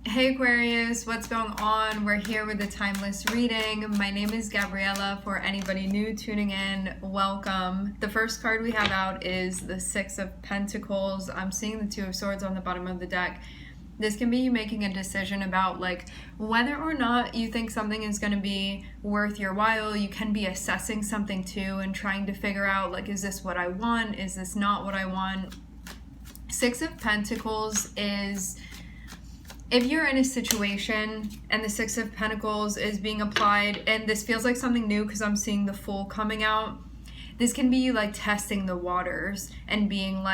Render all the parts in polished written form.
Hey Aquarius, what's going on? We're here with a timeless reading. My name is Gabriella. For anybody new tuning in, welcome. The first card we have out is the Six of Pentacles. I'm seeing the Two of Swords on the bottom of the deck. This can be you making a decision about whether or not you think something is going to be worth your while. You can be assessing something too and trying to figure out is this what I want? Is this not what I want? Six of Pentacles is if you're in a situation and the Six of Pentacles is being applied, and this feels like something new because I'm seeing the Fool coming out, this can be you testing the waters and being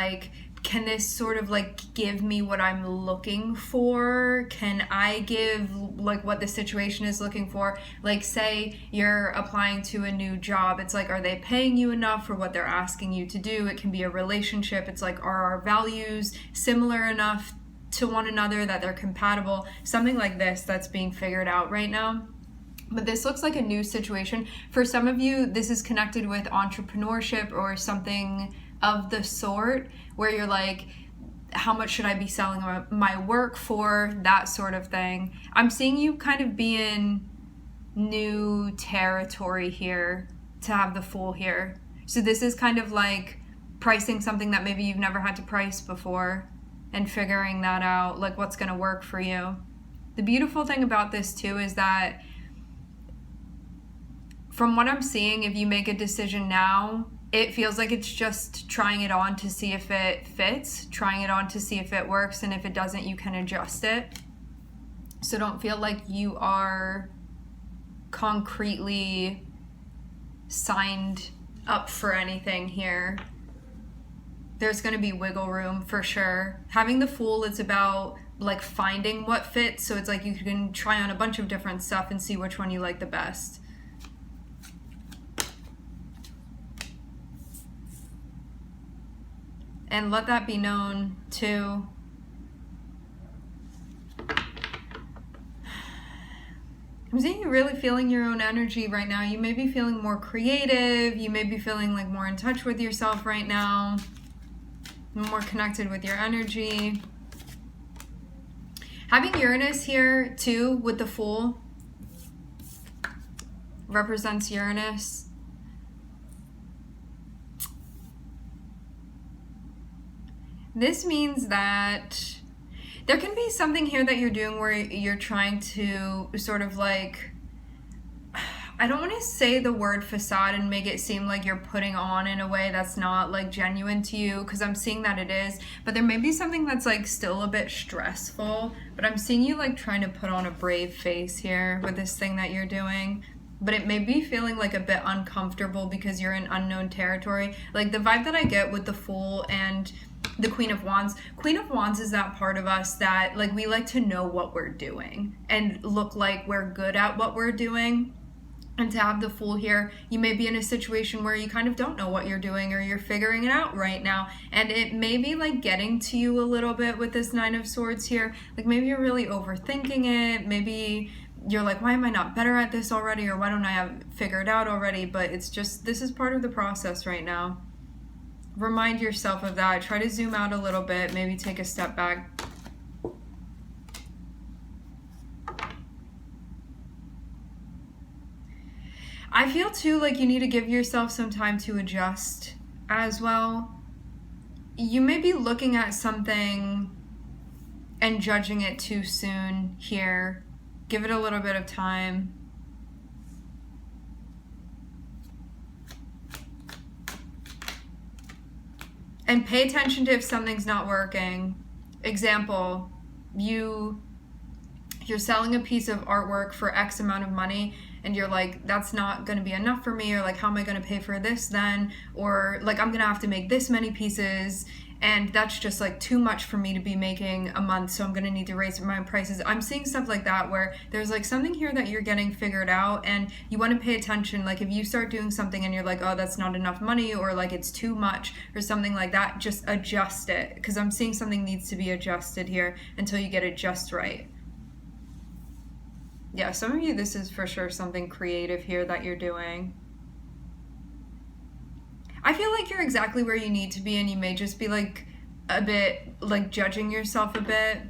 can this sort of give me what I'm looking for? Can I give what the situation is looking for? Say you're applying to a new job. It's are they paying you enough for what they're asking you to do? It can be a relationship. It's are our values similar enough to one another that they're compatible? Something like this that's being figured out right now. But this looks like a new situation. For some of you, this is connected with entrepreneurship or something of the sort, where you're how much should I be selling my work for? That sort of thing. I'm seeing you kind of be in new territory here to have the Fool here. So this is kind of pricing something that maybe you've never had to price before and figuring that out, what's going to work for you. The beautiful thing about this too is that from what I'm seeing, if you make a decision now, it feels like it's just trying it on to see if it fits, trying it on to see if it works, and if it doesn't, you can adjust it. So don't feel like you are concretely signed up for anything here. There's going to be wiggle room for sure. Having the Fool, it's about finding what fits. So it's you can try on a bunch of different stuff and see which one you like the best. And let that be known too. I'm seeing you really feeling your own energy right now. You may be feeling more creative. You may be feeling more in touch with yourself right now. More connected with your energy. Having Uranus here too with the Fool represents Uranus. This means that there can be something here that you're doing where you're trying to sort of I don't want to say the word facade and make it seem like you're putting on in a way that's not genuine to you, because I'm seeing that it is, but there may be something that's still a bit stressful, but I'm seeing you trying to put on a brave face here with this thing that you're doing. But it may be feeling a bit uncomfortable because you're in unknown territory. The vibe that I get with the Fool and the Queen of Wands. Queen of Wands is that part of us that we like to know what we're doing and look like we're good at what we're doing. And to have the Fool here, you may be in a situation where you kind of don't know what you're doing, or you're figuring it out right now. And it may be getting to you a little bit with this Nine of Swords here. Maybe you're really overthinking it. Maybe you're why am I not better at this already? Or why don't I have it figured out already? But it's just, this is part of the process right now. Remind yourself of that. Try to zoom out a little bit. Maybe take a step back. I feel too you need to give yourself some time to adjust as well. You may be looking at something and judging it too soon here. Give it a little bit of time. And pay attention to if something's not working. Example, you're selling a piece of artwork for X amount of money, and you're that's not going to be enough for me, or how am I going to pay for this then? Or I'm going to have to make this many pieces, and that's just too much for me to be making a month, so I'm going to need to raise my prices. I'm seeing stuff like that where there's something here that you're getting figured out, and you want to pay attention. If you start doing something and you're oh, that's not enough money, or it's too much or something like that, just adjust it, because I'm seeing something needs to be adjusted here until you get it just right. Yeah, some of you, this is for sure something creative here that you're doing. I feel like you're exactly where you need to be, and you may just be a bit judging yourself a bit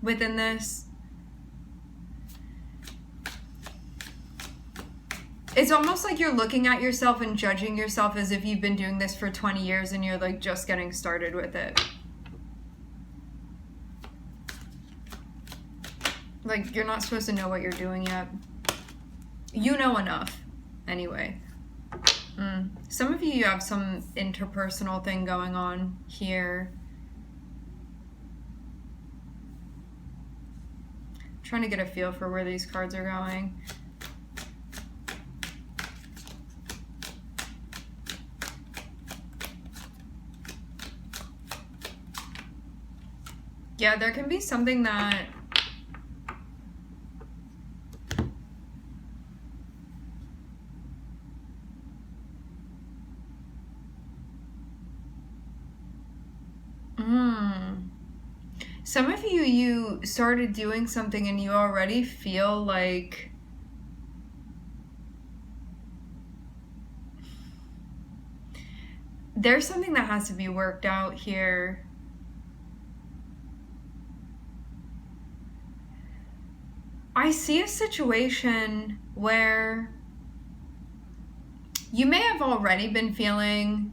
within this. It's almost like you're looking at yourself and judging yourself as if you've been doing this for 20 years and you're like just getting started with it. Like, you're not supposed to know what you're doing yet. You know enough, anyway. Some of you have some interpersonal thing going on here. I'm trying to get a feel for where these cards are going. Yeah, there can be something that some of you started doing something and you already feel like there's something that has to be worked out here. I see a situation where you may have already been feeling,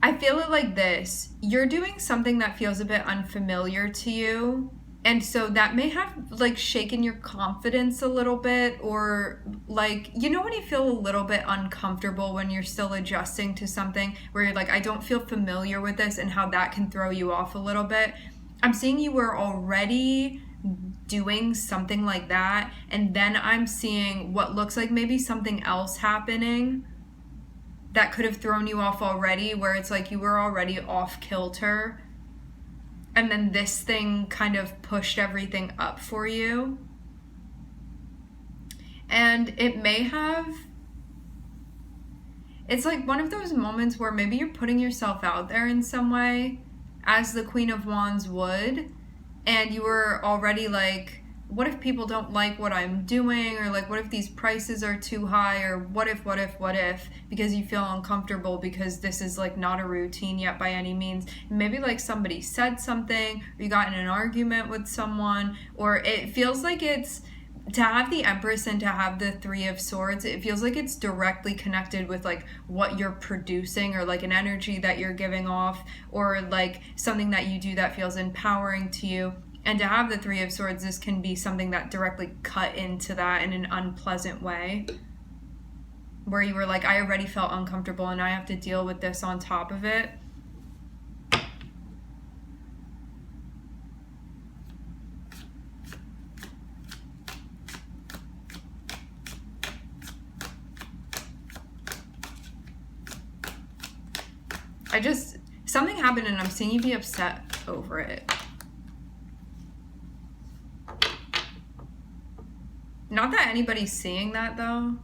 I feel it like this. You're doing something that feels a bit unfamiliar to you. And so that may have like shaken your confidence a little bit, or like, you know when you feel a little bit uncomfortable when you're still adjusting to something where you're like, I don't feel familiar with this, and how that can throw you off a little bit. I'm seeing you were already doing something like that, and then I'm seeing what looks like maybe something else happening that could have thrown you off already, where it's like you were already off kilter, and then this thing kind of pushed everything up for you. And it may have, it's like one of those moments where maybe you're putting yourself out there in some way, as the Queen of Wands would, and you were already like, what if people don't like what I'm doing? Or like, what if these prices are too high? Or what if, because you feel uncomfortable because this is like not a routine yet by any means. Maybe like somebody said something, or you got in an argument with someone, or it feels like it's, to have the Empress and to have the Three of Swords, it feels like it's directly connected with like what you're producing, or like an energy that you're giving off, or like something that you do that feels empowering to you. And to have the Three of Swords, this can be something that directly cut into that in an unpleasant way, where you were like, I already felt uncomfortable and I have to deal with this on top of it. Something happened and I'm seeing you be upset over it. Not that anybody's seeing that though.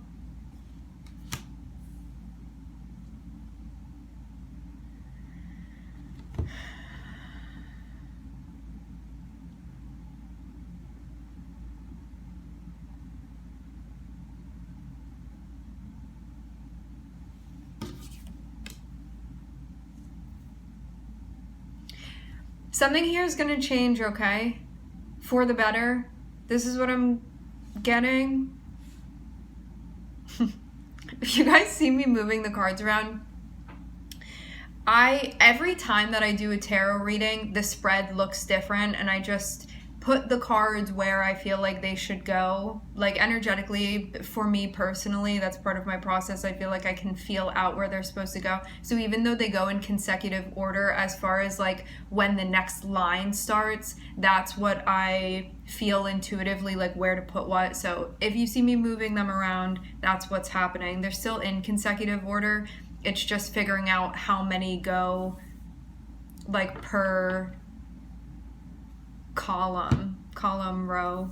Something here is going to change, okay? For the better. This is what I'm getting. If you guys see me moving the cards around, every time that I do a tarot reading, the spread looks different, and I just put the cards where I feel like they should go. Like energetically, for me personally, that's part of my process. I feel like I can feel out where they're supposed to go. So even though they go in consecutive order, as far as like when the next line starts, that's what I feel intuitively, like where to put what. So if you see me moving them around, that's what's happening. They're still in consecutive order. It's just figuring out how many go like per column, row.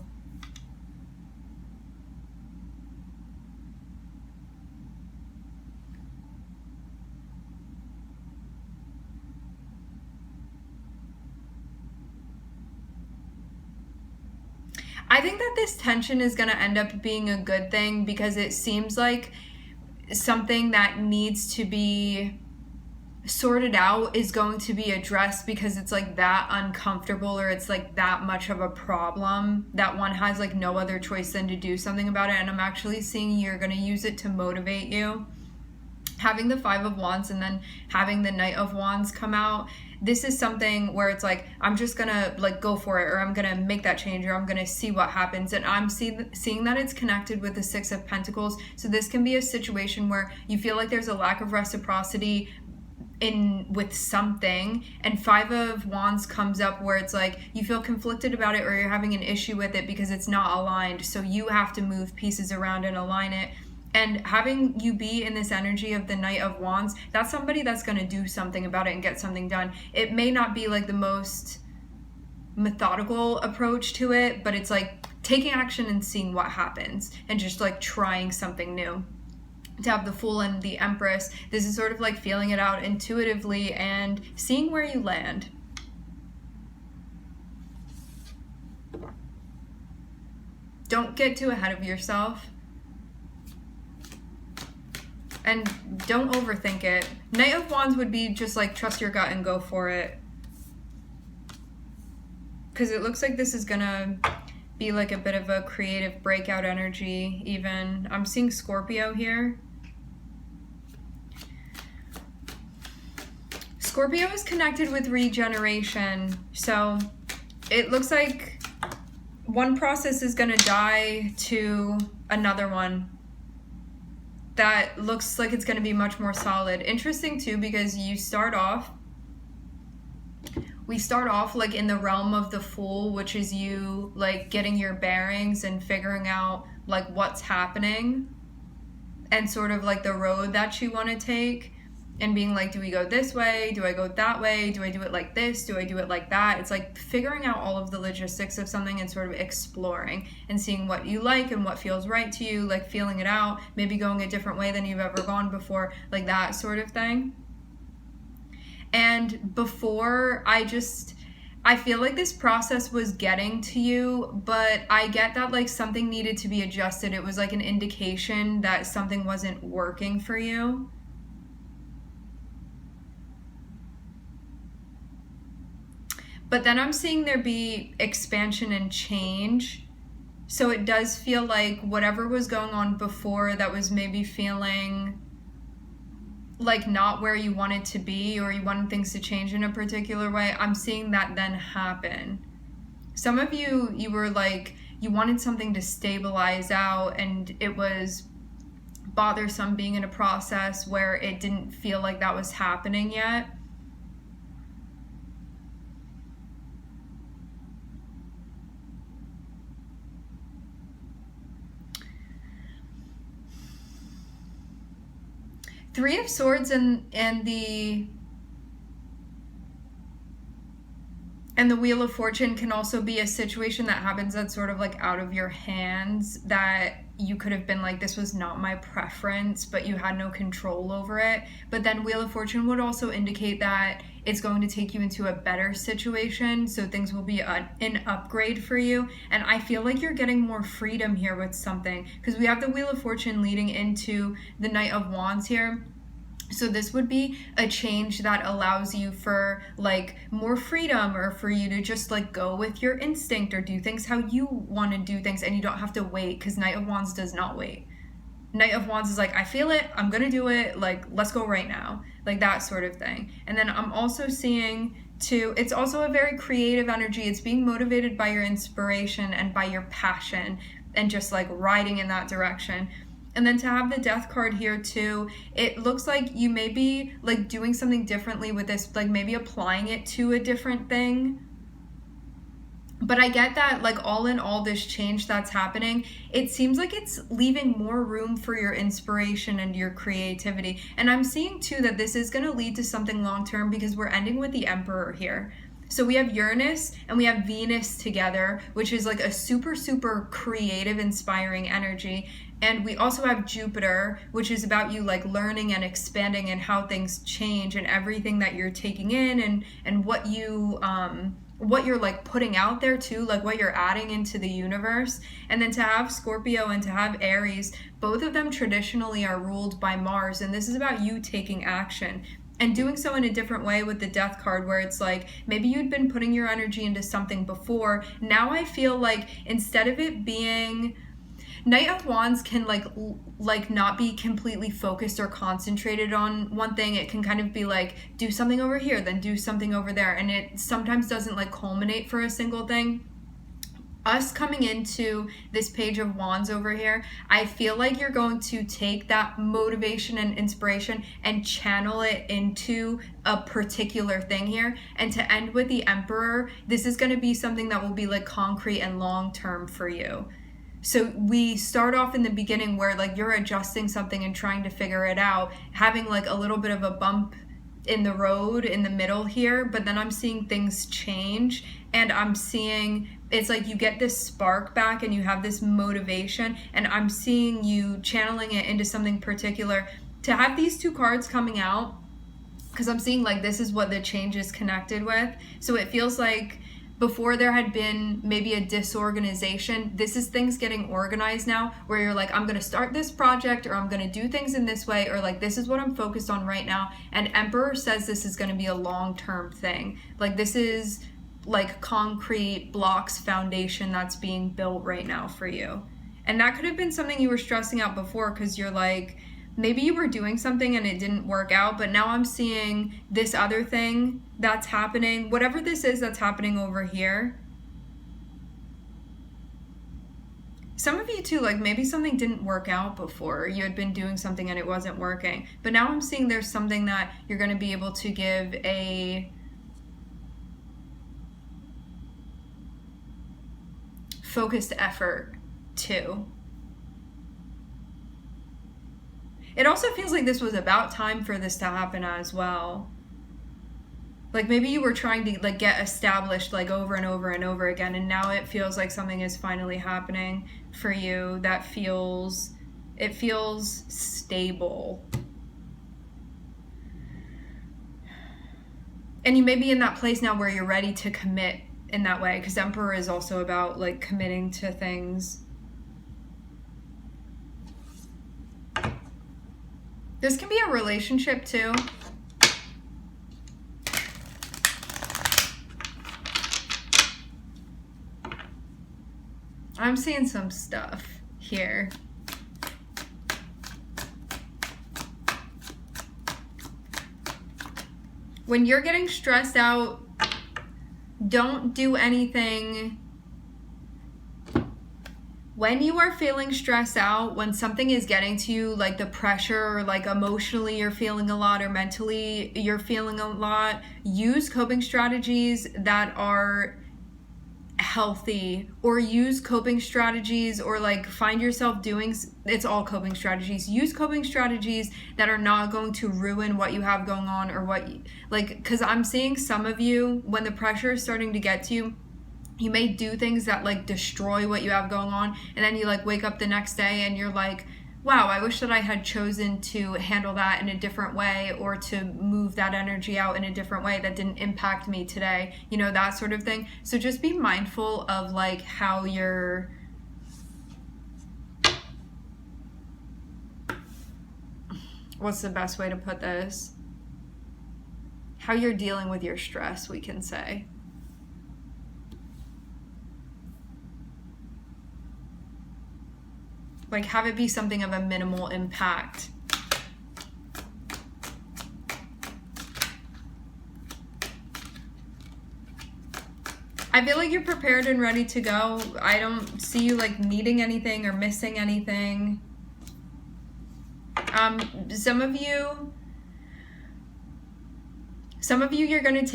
I think that this tension is going to end up being a good thing, because it seems like something that needs to be sorted out is going to be addressed because it's like that uncomfortable, or it's like that much of a problem that one has like no other choice than to do something about it. And I'm actually seeing you're going to use it to motivate you. Having the Five of Wands and then having the Knight of Wands come out, this is something where it's like, I'm just gonna like go for it, or I'm gonna make that change, or I'm gonna see what happens. And I'm seeing that it's connected with the Six of Pentacles. So this can be a situation where you feel like there's a lack of reciprocity with something, and Five of Wands comes up where it's like you feel conflicted about it, or you're having an issue with it because it's not aligned, so you have to move pieces around and align it. And having you be in this energy of the Knight of Wands, that's somebody that's going to do something about it and get something done. It may not be like the most methodical approach to it, but it's like taking action and seeing what happens and just like trying something new. To have the Fool and the Empress, this is sort of like feeling it out intuitively and seeing where you land. Don't get too ahead of yourself. And don't overthink it. Knight of Wands would be just like trust your gut and go for it. Because it looks like this is gonna be like a bit of a creative breakout energy even. I'm seeing Scorpio here. Scorpio is connected with regeneration. So it looks like one process is gonna die to another one that looks like it's going to be much more solid. Interesting too, because we start off like in the realm of the Fool, which is you like getting your bearings and figuring out like what's happening and sort of like the road that you want to take, and being like, do we go this way? Do I go that way? Do I do it like this? Do I do it like that? It's like figuring out all of the logistics of something and sort of exploring and seeing what you like and what feels right to you, like feeling it out, maybe going a different way than you've ever gone before, like that sort of thing. And before, I feel like this process was getting to you, but I get that like something needed to be adjusted. It was like an indication that something wasn't working for you. But then I'm seeing there be expansion and change. So it does feel like whatever was going on before that was maybe feeling like not where you wanted to be, or you wanted things to change in a particular way, I'm seeing that then happen. Some of you were like, you wanted something to stabilize out, and it was bothersome being in a process where it didn't feel like that was happening yet. Three of Swords and the Wheel of Fortune can also be a situation that happens that's sort of like out of your hands, that you could have been like, this was not my preference, but you had no control over it. But then Wheel of Fortune would also indicate that it's going to take you into a better situation, so things will be an upgrade for you. And I feel like you're getting more freedom here with something, because we have the Wheel of Fortune leading into the Knight of Wands here. So this would be a change that allows you for like more freedom, or for you to just like go with your instinct or do things how you want to do things, and you don't have to wait, because Knight of Wands does not wait. Knight of Wands is like, I feel it, I'm gonna do it, like let's go right now, like that sort of thing. And then I'm also seeing too, it's also a very creative energy. It's being motivated by your inspiration and by your passion and just like riding in that direction. And then to have the Death card here too, it looks like you may be like doing something differently with this, like maybe applying it to a different thing. But I get that like all in all, this change that's happening, it seems like it's leaving more room for your inspiration and your creativity. And I'm seeing too that this is going to lead to something long term, because we're ending with the Emperor here. So we have Uranus and we have Venus together, which is like a super, super creative, inspiring energy. And we also have Jupiter, which is about you like learning and expanding and how things change and everything that you're taking in, and what you're like putting out there too, like what you're adding into the universe. And then to have Scorpio and to have Aries, both of them traditionally are ruled by Mars, and this is about you taking action. and doing so in a different way with the Death card, where it's like maybe you'd been putting your energy into something before. Now I feel like instead of it being, Knight of Wands can like not be completely focused or concentrated on one thing. It can kind of be like, do something over here, then do something over there, and it sometimes doesn't like culminate for a single thing. Us coming into this Page of Wands over here, I feel like you're going to take that motivation and inspiration and channel it into a particular thing here. And to end with the Emperor, this is going to be something that will be like concrete and long-term for you. So we start off in the beginning where like you're adjusting something and trying to figure it out, having like a little bit of a bump in the road in the middle here, but then I'm seeing things change, and I'm seeing it's like you get this spark back and you have this motivation, and I'm seeing you channeling it into something particular. To have these two cards coming out, because I'm seeing like this is what the change is connected with. So it feels like before there had been maybe a disorganization, this is things getting organized now, where you're like, I'm going to start this project, or I'm going to do things in this way, or like this is what I'm focused on right now. And Emperor says this is going to be a long-term thing. Like this is like concrete blocks, foundation that's being built right now for you. And that could have been something you were stressing out before, because you're like, maybe you were doing something and it didn't work out, but now I'm seeing this other thing that's happening. Whatever this is that's happening over here. Some of you too, like maybe something didn't work out before. You had been doing something and it wasn't working. But now I'm seeing there's something that you're going to be able to give a focused effort to. It also feels like this was about time for this to happen as well. Like maybe you were trying to like get established like over and over and over again, and now it feels like something is finally happening for you that it feels stable. And you may be in that place now where you're ready to commit in that way, because Emperor is also about like committing to things. This can be a relationship too. I'm seeing some stuff here. When you're getting stressed out, don't do anything. When you are feeling stressed out, when something is getting to you, like the pressure, or like emotionally you're feeling a lot, or mentally you're feeling a lot, use coping strategies that are healthy, or use coping strategies, or like find yourself doing, it's all coping strategies. Use coping strategies that are not going to ruin what you have going on, or what you, like, because I'm seeing some of you, when the pressure is starting to get to you, you may do things that like destroy what you have going on, and then you like wake up the next day and you're like, wow, I wish that I had chosen to handle that in a different way, or to move that energy out in a different way that didn't impact me today, you know, that sort of thing. So just be mindful of like how you're what's the best way to put this? How you're dealing with your stress, we can say. Like have it be something of a minimal impact. I feel like you're prepared and ready to go. I don't see you like needing anything or missing anything. Some of you, you're going to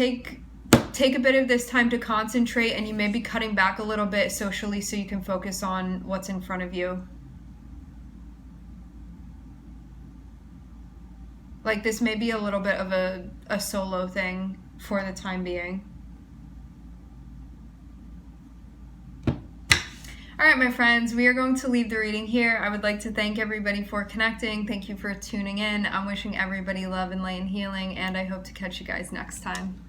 take a bit of this time to concentrate, and you may be cutting back a little bit socially so you can focus on what's in front of you. Like this may be a little bit of a solo thing for the time being. All right, my friends, we are going to leave the reading here. I would like to thank everybody for connecting. Thank you for tuning in. I'm wishing everybody love and light and healing, and I hope to catch you guys next time.